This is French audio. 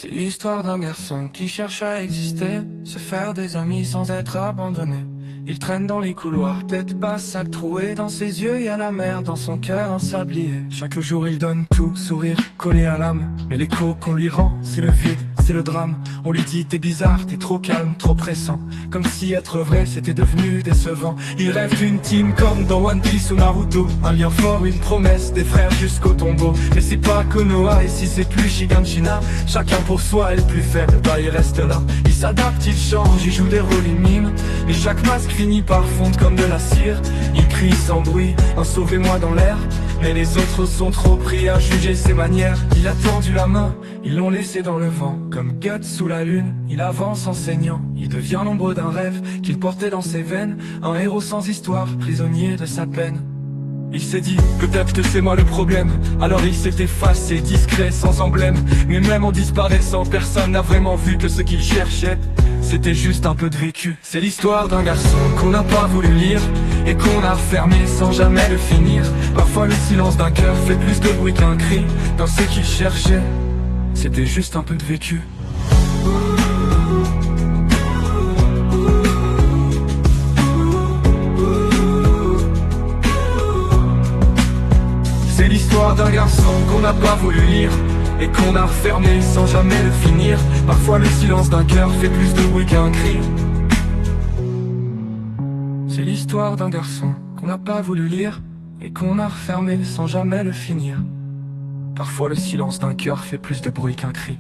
C'est l'histoire d'un garçon qui cherche à exister, se faire des amis sans être abandonné. Il traîne dans les couloirs, tête basse, sac troué. Dans ses yeux, y a la mer, dans son cœur un sablier. Chaque jour il donne tout, sourire collé à l'âme. Mais l'écho qu'on lui rend, c'est le vide, c'est le drame. On lui dit t'es bizarre, t'es trop calme, trop pressant. Comme si être vrai c'était devenu décevant. Il rêve d'une team comme dans One Piece ou Naruto. Un lien fort, une promesse, des frères jusqu'au tombeau. Mais c'est pas Konoha, et si c'est plus Shiganshina, chacun pour soi est le plus faible, bah il reste là. Il s'adapte, il change, il joue des rôles, il mime. Et chaque masque finit par fondre comme de la cire. Il crie sans bruit, un sauvez-moi dans l'air. Mais les autres sont trop pris à juger ses manières. Il a tendu la main, ils l'ont laissé dans le vent. Comme Guts sous la lune, il avance en saignant. Il devient l'ombre d'un rêve qu'il portait dans ses veines. Un héros sans histoire, prisonnier de sa peine. Il s'est dit, peut-être que c'est moi le problème. Alors il s'est effacé, discret, sans emblème. Mais même en disparaissant, personne n'a vraiment vu que ce qu'il cherchait, c'était juste un peu de vécu. C'est l'histoire d'un garçon qu'on n'a pas voulu lire et qu'on a fermé sans jamais le finir. Parfois le silence d'un cœur fait plus de bruit qu'un cri. Dans ce qu'il cherchait, c'était juste un peu de vécu. C'est l'histoire d'un garçon qu'on n'a pas voulu lire et qu'on a refermé sans jamais le finir. Parfois le silence d'un cœur fait plus de bruit qu'un cri. C'est l'histoire d'un garçon qu'on n'a pas voulu lire et qu'on a refermé sans jamais le finir. Parfois le silence d'un cœur fait plus de bruit qu'un cri.